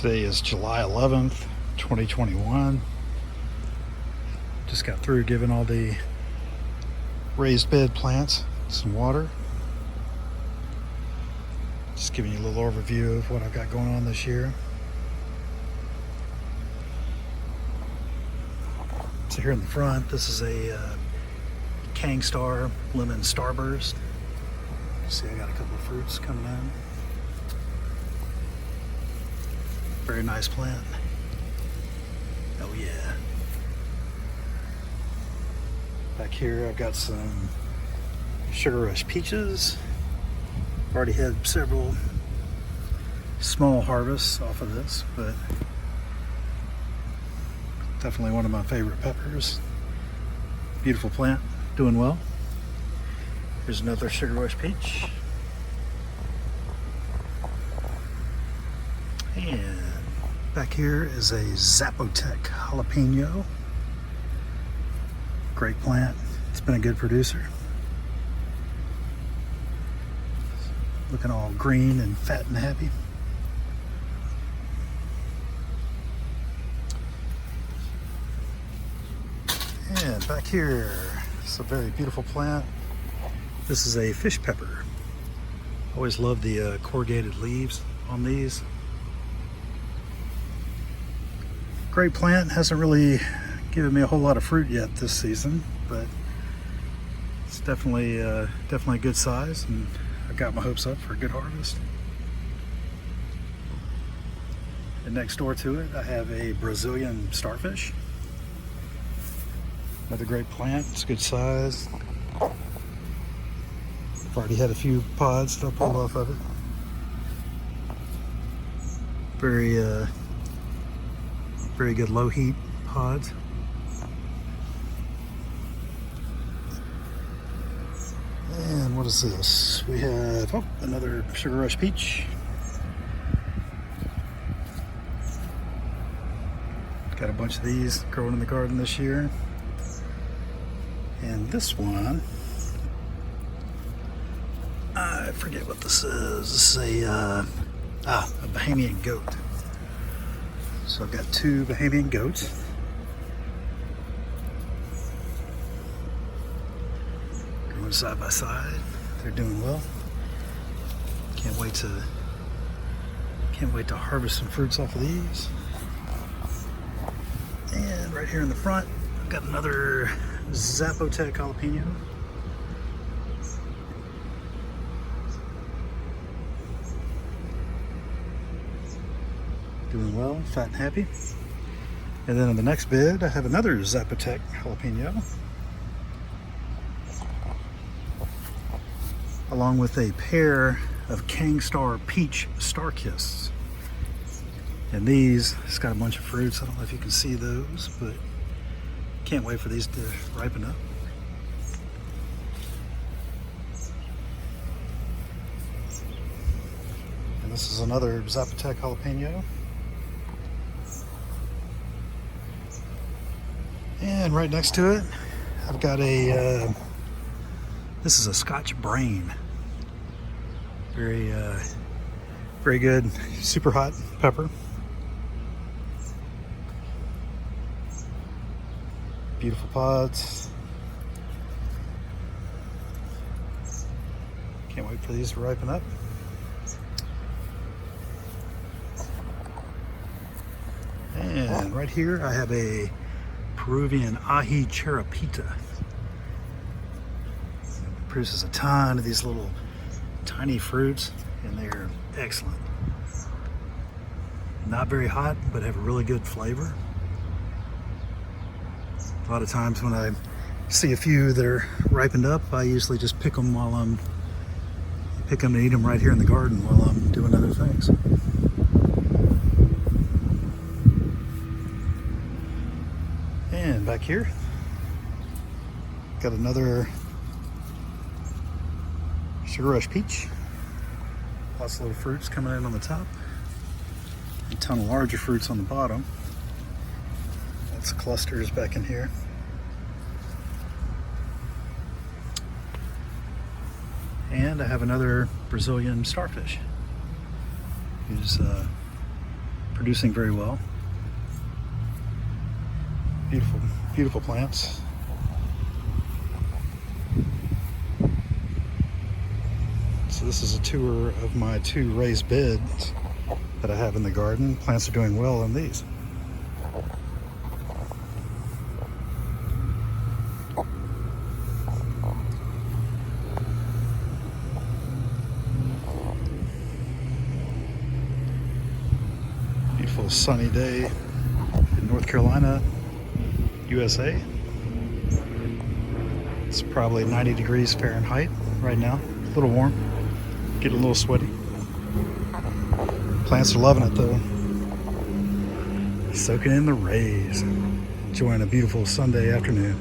Today is July 11th, 2021. Just got through giving all the raised bed plants some water. Just giving you a little overview of what I've got going on this year. So here in the front, this is a Kang lemon Starburst. See, I got a couple of fruits coming in. Very nice plant. Oh yeah. Back here I've got some Sugar Rush peaches. Already had several small harvests off of this, but definitely one of my favorite peppers. Beautiful plant, doing well. Here's another Sugar Rush peach. And back here is a Zapotec jalapeno. Great plant. It's been a good producer. Looking all green and fat and happy. And back here, it's a very beautiful plant. This is a fish pepper. Always love the corrugated leaves on these. Great plant. Hasn't really given me a whole lot of fruit yet this season, but it's definitely a good size, and I've got my hopes up for a good harvest. And next door to it, I have a Brazilian starfish. Another great plant. It's a good size. I've already had a few pods that I pulled off of it. Very good low heat pods. And what is this? We have another Sugar Rush peach. Got a bunch of these growing in the garden this year. And this one, I forget what this is. This is a Bahamian goat. So I've got two Bahamian goats. Growing side by side. They're doing well. Can't wait to harvest some fruits off of these. And right here in the front, I've got another Zapotec jalapeno. Doing well, fat and happy. And then in the next bed, I have another Zapotec jalapeno, along with a pair of Kang peach Starkists. And these, it's got a bunch of fruits. I don't know if you can see those, but can't wait for these to ripen up. And this is another Zapotec jalapeno. And right next to it, I've got this is a Scotch brain. Very good, super hot pepper. Beautiful pods. Can't wait for these to ripen up. And right here I have a Peruvian ají Charipita. It produces a ton of these little tiny fruits, and they're excellent. Not very hot, but have a really good flavor. A lot of times when I see a few that are ripened up, I usually just pick them and eat them right here in the garden while I'm doing other things. And back here, got another Sugar Rush peach. Lots of little fruits coming in on the top. A ton of larger fruits on the bottom. Lots of clusters back in here. And I have another Brazilian starfish, who's producing very well. Beautiful, beautiful plants. So this is a tour of my 2 raised beds that I have in the garden. Plants are doing well in these. Beautiful sunny day in North Carolina, USA. It's probably 90 degrees Fahrenheit right now. A little warm, getting a little sweaty. Plants are loving it though. Soaking in the rays. Enjoying a beautiful Sunday afternoon.